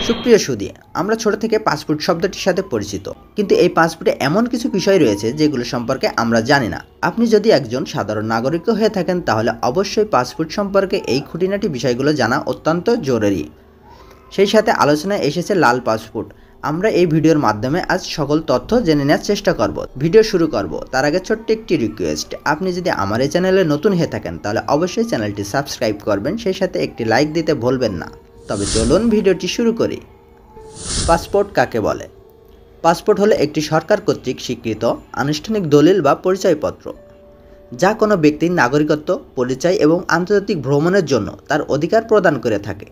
সুপ্রিয় সুধী, আমরা ছোট থেকে পাসপোর্ট শব্দটির সাথে পরিচিত, কিন্তু এই পাসপোর্টে এমন কিছু বিষয় রয়েছে যেগুলো সম্পর্কে আমরা জানি না। আপনি যদি একজন সাধারণ নাগরিক হয়ে থাকেন তাহলে অবশ্যই পাসপোর্ট সম্পর্কে এই খুঁটিনাটি বিষয়গুলো জানা অত্যন্ত জরুরি। সেই সাথে আলোচনায় এসেছে লাল পাসপোর্ট। আমরা এই ভিডিওর মাধ্যমে আজ সকল তথ্য জেনে নেওয়ার চেষ্টা করব। ভিডিও শুরু করব তার আগে ছোট্ট একটি রিকোয়েস্ট, আপনি যদি আমার এই চ্যানেলে নতুন হয়ে থাকেন তাহলে অবশ্যই চ্যানেলটি সাবস্ক্রাইব করবেন, সেই সাথে একটি লাইক দিতে ভুলবেন না। তবে চলুন ভিডিওটি শুরু করি। পাসপোর্ট কাকে বলে? পাসপোর্ট হলো একটি সরকার কর্তৃক স্বীকৃত আনুষ্ঠানিক দলিল বা পরিচয়পত্র, যা কোনো ব্যক্তির নাগরিকত্ব, পরিচয় এবং আন্তর্জাতিক ভ্রমণের জন্য তার অধিকার প্রদান করে থাকে।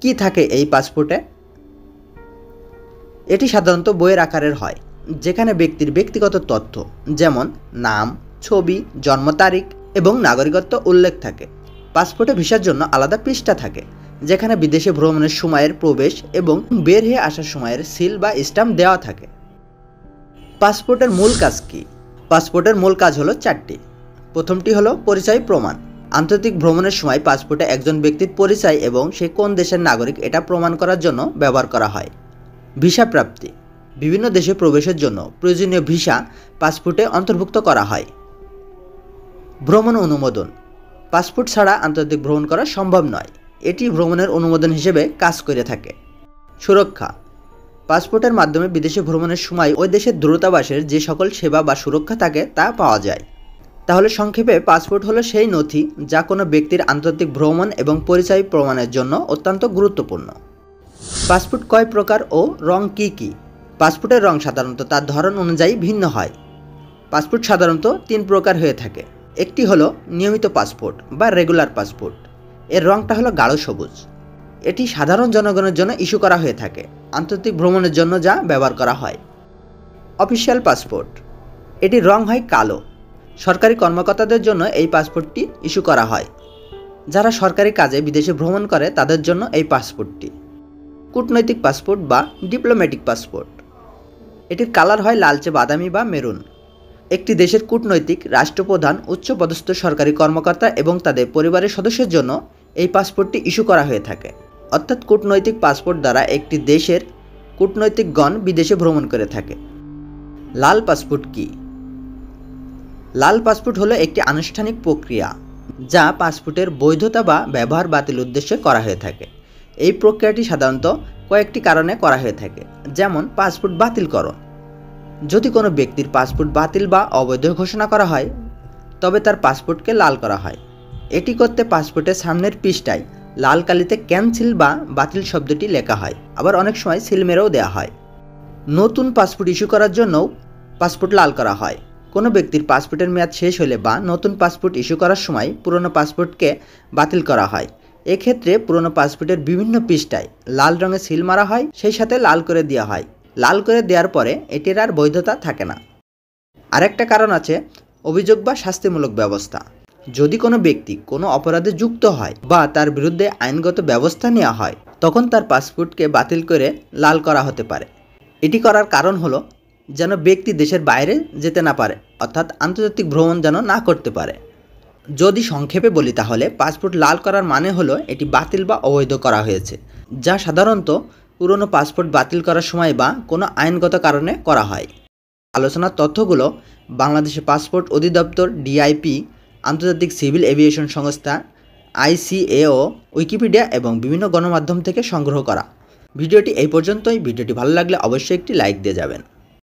কি থাকে এই পাসপোর্টে? এটি সাধারণত বইয়ের আকারের হয়, যেখানে ব্যক্তির ব্যক্তিগত তথ্য যেমন নাম, ছবি, জন্ম তারিখ এবং নাগরিকত্ব উল্লেখ থাকে। পাসপোর্টে ভিসার জন্য আলাদা পৃষ্ঠা থাকে, যেখানে বিদেশে ভ্রমণের সময়ের প্রবেশ এবং বের হয়ে আসার সময়ের সিল বা স্ট্যাম্প দেওয়া থাকে। পাসপোর্টের মূল কাজ কি? পাসপোর্টের মূল কাজ হলো চারটি। প্রথমটি হলো পরিচয় প্রমাণ। আন্তর্জাতিক ভ্রমণের সময় পাসপোর্টে একজন ব্যক্তির পরিচয় এবং সে কোন দেশের নাগরিক এটা প্রমাণ করার জন্য ব্যবহার করা হয়। ভিসা প্রাপ্তি। বিভিন্ন দেশে প্রবেশের জন্য প্রয়োজনীয় ভিসা পাসপোর্টে অন্তর্ভুক্ত করা হয়। ভ্রমণ অনুমোদন। পাসপোর্ট ছাড়া আন্তর্জাতিক ভ্রমণ করা সম্ভব নয়, এটি ভ্রমণের অনুমোদন হিসেবে কাজ করে থাকে। সুরক্ষা। পাসপোর্টের মাধ্যমে বিদেশে ভ্রমণের সময় ওই দেশের দূতাবাসের যে সকল সেবা বা সুরক্ষা থাকে তা পাওয়া যায়। তাহলে সংক্ষেপে পাসপোর্ট হলো সেই নথি যা কোনো ব্যক্তির আন্তর্জাতিক ভ্রমণ এবং পরিচয় প্রমাণের জন্য অত্যন্ত গুরুত্বপূর্ণ। পাসপোর্ট কয় প্রকার ও রং কি কি? পাসপোর্টের রং সাধারণত তার ধরন অনুযায়ী ভিন্ন হয়। পাসপোর্ট সাধারণত 3 প্রকার হয়ে থাকে। একটি হলো নিয়মিত পাসপোর্ট বা রেগুলার পাসপোর্ট। এর রংটা হলো গাঢ় সবুজ। এটি সাধারণ জনগণের জন্য ইস্যু করা হয়ে থাকে, আন্তর্জাতিক ভ্রমণের জন্য যা ব্যবহার করা হয়। Official passport. এটির রং হয় কালো। সরকারি কর্মকর্তাদের জন্য এই পাসপোর্টটি ইস্যু করা হয়। যারা সরকারি কাজে বিদেশে ভ্রমণ করে তাদের জন্য এই পাসপোর্টটি। কূটনৈতিক পাসপোর্ট বা ডিপ্লোম্যাটিক পাসপোর্ট। এটির কালার হয় লালচে বাদামি বা মেরুন। একটি দেশের কূটনৈতিক, রাষ্ট্রপ্রধান, উচ্চপদস্থ সরকারি কর্মকর্তা এবং তাদের পরিবারের সদস্যের জন্য এই পাসপোর্টটি ইস্যু করা হয়ে থাকে। অর্থাৎ কূটনৈতিক পাসপোর্ট দ্বারা একটি দেশের কূটনৈতিকগণ বিদেশে ভ্রমণ করে থাকে। লাল পাসপোর্ট কি? লাল পাসপোর্ট হলো একটি আনুষ্ঠানিক প্রক্রিয়া যা পাসপোর্টের বৈধতা বা ব্যবহার বাতিল উদ্দেশ্যে করা হয়ে থাকে। এই প্রক্রিয়াটি সাধারণত কয়েকটি কারণে করা হয়ে থাকে, যেমন পাসপোর্ট বাতিলকরণ। যদি কোনো ব্যক্তির পাসপোর্ট বাতিল বা অবৈধ ঘোষণা করা হয় তবে তার পাসপোর্টকে লাল করা হয়। এটি করতে পাসপোর্টের সামনের পৃষ্ঠায় লাল কালিতে ক্যান্সেল বা বাতিল শব্দটি লেখা হয়, আবার অনেক সময় সিল মেরেও দেওয়া হয়। নতুন পাসপোর্ট ইস্যু করার জন্যও পাসপোর্ট লাল করা হয়। কোনো ব্যক্তির পাসপোর্টের মেয়াদ শেষ হলে বা নতুন পাসপোর্ট ইস্যু করার সময় পুরনো পাসপোর্টকে বাতিল করা হয়। এক্ষেত্রে পুরনো পাসপোর্টের বিভিন্ন পৃষ্ঠায় লাল রঙে সিল মারা হয়, সেই সাথে লাল করে দেওয়া হয়। লাল করে দেওয়ার পরে এটির আর বৈধতা থাকে না। আরেকটা কারণ আছে অভিযোগ বা শাস্তিমূলক ব্যবস্থা। যদি কোনো ব্যক্তি কোনো অপরাধে যুক্ত হয় বা তার বিরুদ্ধে আইনগত ব্যবস্থা নেওয়া হয় তখন তার পাসপোর্টকে বাতিল করে লাল করা হতে পারে। এটি করার কারণ হলো যেন ব্যক্তি দেশের বাইরে যেতে না পারে, অর্থাৎ আন্তর্জাতিক ভ্রমণ যেন না করতে পারে। যদি সংক্ষেপে বলি তাহলে পাসপোর্ট লাল করার মানে হলো এটি বাতিল বা অবৈধ করা হয়েছে, যা সাধারণত পুরনো পাসপোর্ট বাতিল করার সময় বা কোনো আইনগত কারণে করা হয়। আলোচনার তথ্যগুলো বাংলাদেশের পাসপোর্ট অধিদপ্তর, ডিআইপি, আন্তর্জাতিক সিভিল এভিয়েশন সংস্থা, ICAO, উইকিপিডিয়া এবং বিভিন্ন গণমাধ্যম থেকে সংগ্রহ করা। ভিডিওটি এই পর্যন্তই। ভিডিওটি ভালো লাগলে অবশ্যই একটি লাইক দিয়ে যাবেন।